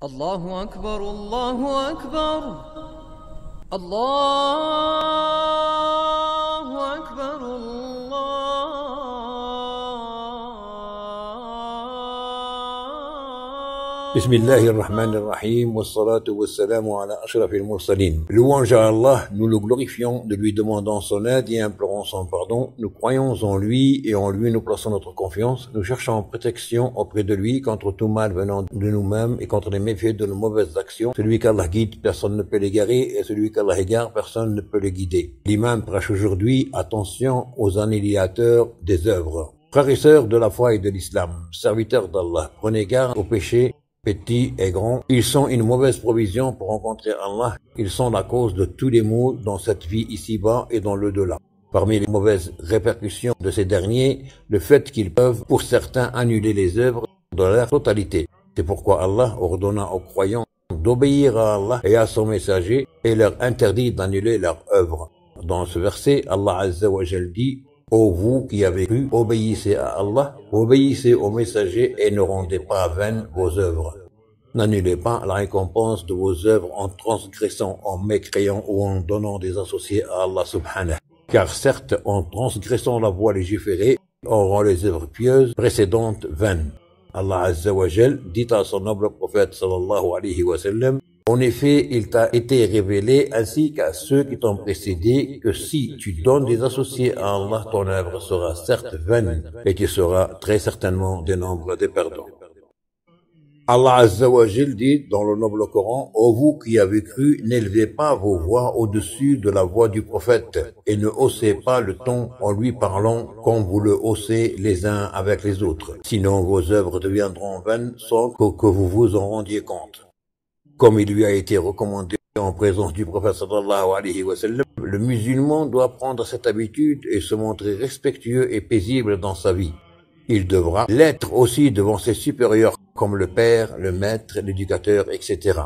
الله أكبر الله أكبر الله أكبر بسم الله الرحمن الرحيم والصلاة والسلام على أشرف المرسلين. Louange à Allah, nous le glorifions, de lui demandons son aide et implorons son pardon. Nous croyons en lui et en lui nous plaçons notre confiance. Nous cherchons protection auprès de lui contre tout mal venant de nous-mêmes et contre les méfaits de nos mauvaises actions. Celui qu'Allah guide, personne ne peut l'égarer, et celui qu'Allah égare, personne ne peut le guider. L'imam prêche aujourd'hui, attention aux annihilateurs des œuvres. Frères et sœurs de la foi et de l'islam, serviteurs d'Allah, prenez garde aux péchés petits et grands. Ils sont une mauvaise provision pour rencontrer Allah. Ils sont la cause de tous les maux dans cette vie ici-bas et dans l'au-delà. Parmi les mauvaises répercussions de ces derniers, le fait qu'ils peuvent, pour certains, annuler les œuvres dans leur totalité. C'est pourquoi Allah ordonna aux croyants d'obéir à Allah et à son messager et leur interdit d'annuler leurs œuvres. Dans ce verset, Allah Azza wa Jal dit: ô vous qui avez cru, obéissez à Allah, obéissez au messager et ne rendez pas vaines vos œuvres. N'annulez pas la récompense de vos œuvres en transgressant, en mécréant ou en donnant des associés à Allah subhanahu. Car certes, en transgressant la voie légiférée, on rend les œuvres pieuses précédentes vaines. Allah Azza wa Jal dit à son noble prophète sallallahu alayhi wa sallam: en effet, il t'a été révélé, ainsi qu'à ceux qui t'ont précédé, que si tu donnes des associés à Allah, ton œuvre sera certes vaine, et tu seras très certainement des nombres des perdants. Allah Azza wa Jal dit dans le noble Coran: ô vous qui avez cru, n'élevez pas vos voix au-dessus de la voix du prophète, et ne haussez pas le ton en lui parlant comme vous le haussez les uns avec les autres. Sinon vos œuvres deviendront vaines sans que vous vous en rendiez compte. Comme il lui a été recommandé en présence du prophète sallallahu alayhi wa sallam, le musulman doit prendre cette habitude et se montrer respectueux et paisible dans sa vie. Il devra l'être aussi devant ses supérieurs comme le père, le maître, l'éducateur, etc.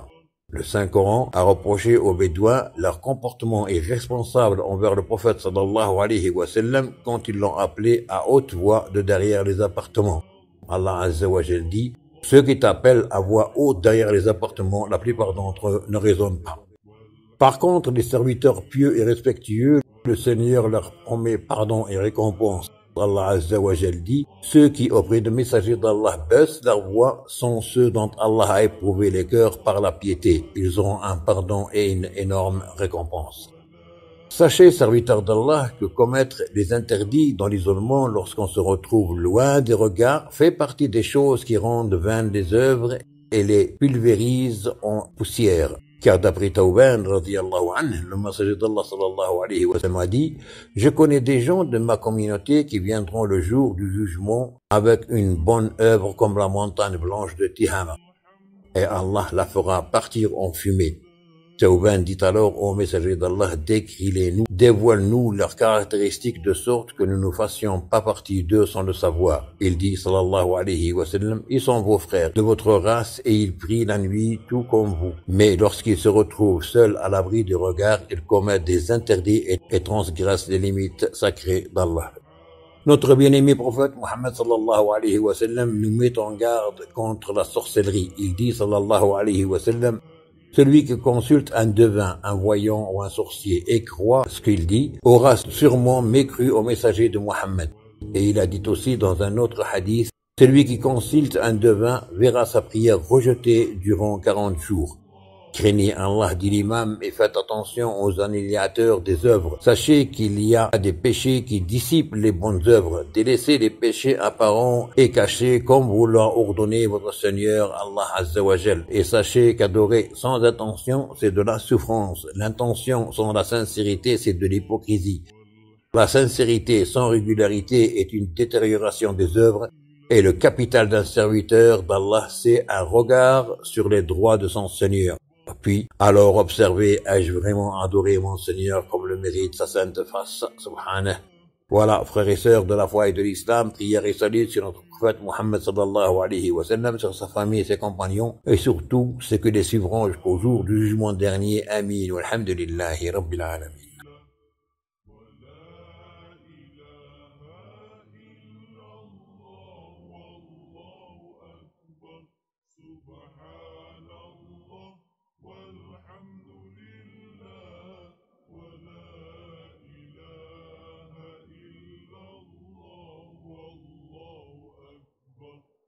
Le Saint-Coran a reproché aux Bédouins leur comportement irresponsable envers le prophète sallallahu alayhi wa sallam quand ils l'ont appelé à haute voix de derrière les appartements. Allah Azza wa Jal dit: ceux qui t'appellent à voix haute derrière les appartements, la plupart d'entre eux ne raisonnent pas. Par contre, les serviteurs pieux et respectueux, le Seigneur leur promet pardon et récompense. Allah Azza wa Jal dit: ceux qui auprès de messagers d'Allah baissent leur voix sont ceux dont Allah a éprouvé les cœurs par la piété. Ils auront un pardon et une énorme récompense. Sachez, serviteurs d'Allah, que commettre les interdits dans l'isolement lorsqu'on se retrouve loin des regards fait partie des choses qui rendent vaines les œuvres et les pulvérisent en poussière. Car d'après Tawban radiyallahu anhu, le messager d'Allah sallallahu alayhi wa sallam a dit: je connais des gens de ma communauté qui viendront le jour du jugement avec une bonne œuvre comme la montagne blanche de Tihama, et Allah la fera partir en fumée. Tawban dit alors au messager d'Allah: décris-les-nous, dévoile-nous leurs caractéristiques de sorte que nous ne fassions pas partie d'eux sans le savoir. Il dit sallallahu alayhi wa sallam: ils sont vos frères de votre race et ils prient la nuit tout comme vous. Mais lorsqu'ils se retrouvent seuls à l'abri du regard, ils commettent des interdits et transgressent les limites sacrées d'Allah. Notre bien-aimé prophète Muhammad sallallahu alayhi wa sallam nous met en garde contre la sorcellerie. Il dit sallallahu alayhi wa sallam: celui qui consulte un devin, un voyant ou un sorcier et croit ce qu'il dit, aura sûrement mécru au messager de Muhammad. Et il a dit aussi dans un autre hadith: celui qui consulte un devin verra sa prière rejetée durant 40 jours. Craignez Allah, dit l'imam, et faites attention aux annihilateurs des œuvres. Sachez qu'il y a des péchés qui dissipent les bonnes œuvres. Délaissez les péchés apparents et cachés comme vous l'a ordonné votre Seigneur Allah Azza wa Jal. Et sachez qu'adorer sans intention, c'est de la souffrance. L'intention sans la sincérité, c'est de l'hypocrisie. La sincérité sans régularité est une détérioration des œuvres. Et le capital d'un serviteur d'Allah, c'est un regard sur les droits de son Seigneur. Puis, alors observez, ai-je vraiment adoré mon Seigneur comme le mérite sa sainte face, subhanah. Voilà, frères et sœurs de la foi et de l'islam, prière et salut sur notre prophète Muhammad sallallahu alayhi wa sallam, sur sa famille et ses compagnons, et surtout, ceux que les suivront jusqu'au jour du jugement dernier. Amin, walhamdulillahi rabbil alamin.